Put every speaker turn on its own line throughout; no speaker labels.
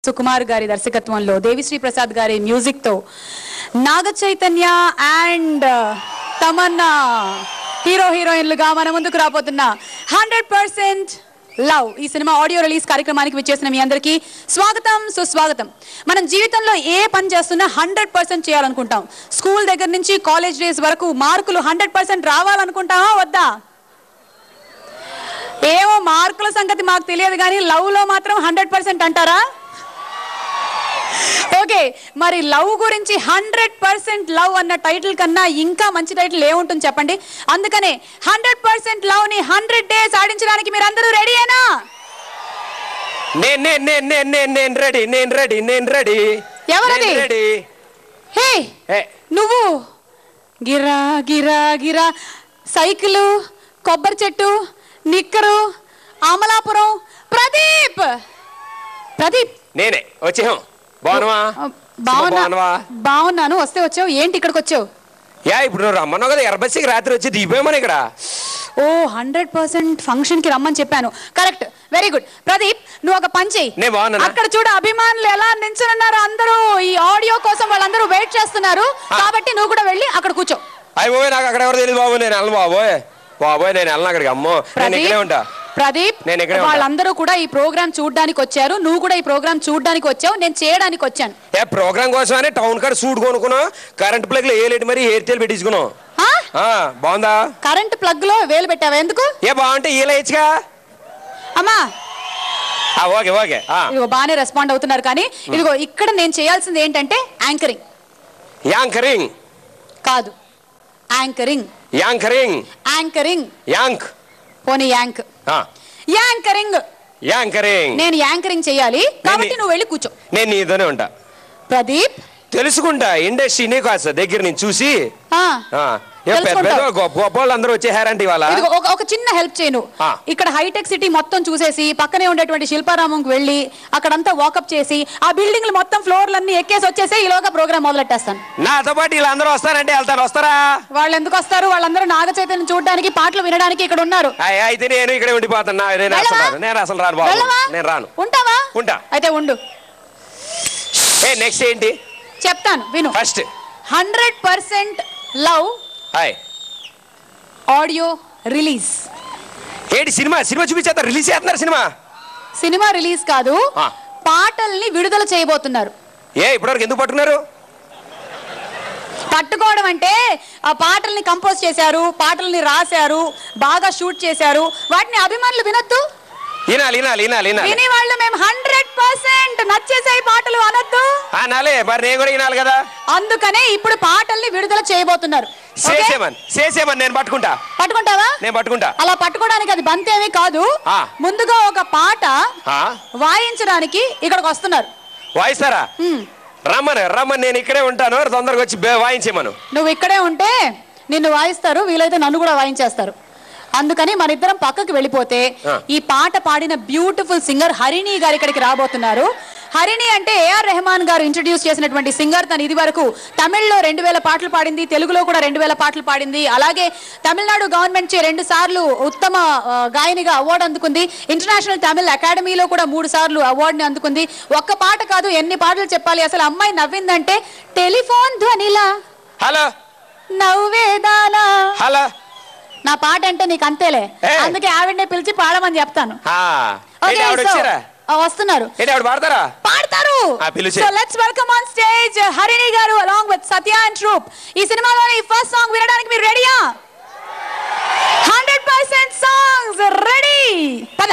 సుకుమార్ గారి దర్శకత్వంలో దేవిశ్రీ ప్రసాద్ గారి మ్యూజిక్ తో నాగ చైతన్య అండ్ తమన్నా హీరో హీరోయిన్లుగా మన ముందుకు రాబోతున్న 100% లవ్ ఈ సినిమా ఆడియో రిలీజ్ కార్యక్రమానికి విచ్చేసిన మీ అందరికీ స్వాగతం సుస్వాగతం. మనం జీవితంలో ఏ పని చేస్తున్నా 100% చేయాలనుకుంటాం. స్కూల్ దగ్గర నుంచి కాలేజ్ డేస్ వరకు మార్కులు 100% రావాలనుకుంటామా వద్దా? ఏమో మార్కుల సంగతి మాకు తెలియదు కానీ లవ్ లో మాత్రం 100% అంటారా? ఓకే, మరి లవ్ గురించి 100% లవ్ అన్న టైటిల్ కన్నా ఇంకా మంచి టైటిల్ ఏముంటుంది చెప్పండి. అందుకనే 100% లవ్ ని 100 డేస్ ఆడించడానికి మీరు అందరూ రెడీయేనా? ఎవరది? హే నువ్వు గిరా గిరా గిరా సైకిల్, కొబ్బరి చెట్టు, నిక్కరు, అమలాపురం ప్రదీప్. ప్రదీప్
నేనే వచ్చేహం.
బాగున్నాను. వస్తే వచ్చావు ఏంటి ఇక్కడికి వచ్చావు?
ఇప్పుడు నువ్వు రమ్మన్నావు కదా, ఎర్రబస్సికి రాత్రి వచ్చి దిగిపోయామని ఇక్కడ.
ఓ 100% ఫంక్షన్ కి రమ్మని చెప్పాను. Correct, very good. ప్రదీప్ నువ్వు ఒక పని చెయ్యి. అక్కడ చూడు అభిమానులు ఎలా నించున్నారు, అందరూ ఈ ఆడియో కోసం వాళ్ళందరూ వెయిట్ చేస్తున్నారు. కాబట్టి నువ్వు కూడా వెళ్ళి అక్కడ కూర్చో.
అయిపోయి నాకు అక్కడ ఎవరు తెలియదు బాబు, నేను వెళ్ళను బాబోయ్ నేను వెళ్ళను అక్కడికి. అమ్మో నేను ఇక్కడే ఉంటా.
ప్రదీప్ వాళ్ళందరూ కూడా ఈ ప్రోగ్రామ్ చూడడానికి వచ్చారు, నువ్వు కూడా ఈ ప్రోగ్రామ్ చూడడానికి వచ్చావు, నేను చేయడానికి వచ్చాను.
ప్రోగ్రామ్ కోసమని టౌన్ కాడ సూట్ కొనుక్కున్నావు, కరెంట్ ప్లగ్ లో ఏలేటి మరి హెయిర్ స్టైల్ పెట్టించుకున్నావు. బాగుందా?
కరెంట్ ప్లగ్ లో వేలు పెట్టావా? ఎందుకు?
బాగుంటే ఏలేయచ్చుగా
అమ్మా.
ఓకే ఓకే,
ఇదిగో బాగానే రెస్పాండ్ అవుతున్నారు. కానీ ఇదిగో ఇక్కడ నేను చేయాల్సింది ఏంటంటే యాంకరింగ్.
యాంకరింగ్
కాదు, యాంకరింగ్.
యాంకరింగ్
యాంకరింగ్
యాంక్
పోనీ యాంక్ యాంకరింగ్.
యాంకరింగ్
నేను యాంకరింగ్ చేయాలి కాబట్టి నువ్వు వెళ్ళి కూర్చో.
నేను నీతోనే ఉంటా.
ప్రదీప్
తెలుసుకుంటా ఇండస్ట్రీ నీకు కాస్త దగ్గర నుంచి చూసి. గొప్ప వాళ్ళు అందరూ వచ్చేసారంటే ఇవాళ
ఒక చిన్న హెల్ప్ చేయను. ఇక్కడ హైటెక్ సిటీ మొత్తం చూసేసి పక్కనే ఉండేటువంటి శిల్పారామంకి వెళ్ళి అక్కడంతా వాకప్ చేసి ఆ బిల్డింగ్లు మొత్తం ఫ్లోర్లన్నీ ఎక్కేసి వచ్చేసి ఈలోగా ప్రోగ్రామ్ మొదలెట్టేస్తాను.
నాతో పాటు వీళ్ళందరూ వస్తారంటే వెళ్తారు. వస్తారా?
వాళ్ళు ఎందుకు వస్తారు? వాళ్ళందరూ నాగ చైతన్యం చూడడానికి, పాటలు వినడానికి ఇక్కడ ఉన్నారు.
అయితే నేను ఇక్కడ ఉండిపోతాను. నేను అసలు రాను బాబు, నేను రాను.
ఉంటావా?
ఉంటా.
అయితే ఉండు.
నెక్స్ట్ ఏంటి
చెప్తాను విను.
First
100% love audio release.
ఏంటి సినిమా చూపించేస్తారు? రిలీజ్ చేస్తున్నారు సినిమా
రిలీజ్ కాదు, పాటల్ని విడుదల చేయబోతున్నారు.
ఇప్పటివరకు ఎందుకు పట్టుకున్నారు?
పట్టుకోవడం అంటే ఆ పాటల్ని కంపోజ్ చేశారు, పాటల్ని రాశారు, బాగా షూట్ చేశారు. వాటిని అభిమానులు వినొద్దు, విని వాళ్ళు మేము 100% నచ్చేసాయి పాటలు అనొద్దు.
మరి నేను కూడా వినాలి కదా.
అందుకనే ఇప్పుడు పాటల్ని విడుదల చేయబోతున్నారు.
నేను
పట్టుకుంటావా?
నేను పట్టుకుంటా.
అలా పట్టుకోవడానికి అది బంతేమీ కాదు. ముందుగా ఒక పాట వాయించడానికి ఇక్కడికి వస్తున్నారు.
వాయిస్తారా? రమ్మని నేను ఇక్కడే ఉంటాను, తొందరగా వచ్చి వాయించేమను.
నువ్వు ఇక్కడే ఉంటే నిన్ను వాయిస్తారు, వీలైతే నన్ను కూడా వాయించేస్తారు. అందుకని మన ఇద్దరం పక్కకి వెళ్ళిపోతే ఈ పాట పాడిన బ్యూటిఫుల్ సింగర్ హరిణి గారు ఇక్కడికి రాబోతున్నారు. హరిణి అంటే ఏఆర్ రెహమాన్ గారు ఇంట్రడ్యూస్ చేసినటువంటి సింగర్. తను ఇది వరకు తమిళ్లో 2000 పాటలు పాడింది, తెలుగులో కూడా 2000 పాటలు పాడింది. అలాగే తమిళనాడు గవర్నమెంట్ 2 సార్లు ఉత్తమ గాయనిగా అవార్డు అందుకుంది. ఇంటర్నేషనల్ తమిళ్ అకాడమీలో కూడా 3 సార్లు అవార్డుని అందుకుంది. ఒక్క పాట కాదు, ఎన్ని పాటలు చెప్పాలి. అసలు అమ్మాయి నవ్విందంటే టెలిఫోన్ ధ్వనిలా,
హలో
నవ్వేదానా.
హలో
నా పాట అంటే నీకు అంతేలే, అందుకే ఆవిడనే పిలిచి పాడమని చెప్తాను. వస్తున్నారు, పాడతారు. So let's welcome on stage Harini గారు along with Satya and troupe. ఈ సినిమాలోని ఫస్ట్ సాంగ్ వినడానికి మీరు రెడీయా? 100% సాంగ్స్ రెడీ. పద.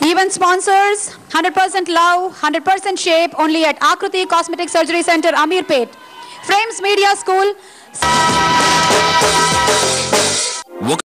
Event sponsors 100% love, 100% shape only at Akruti Cosmetic Surgery Center, Amirpet. Frames Media School.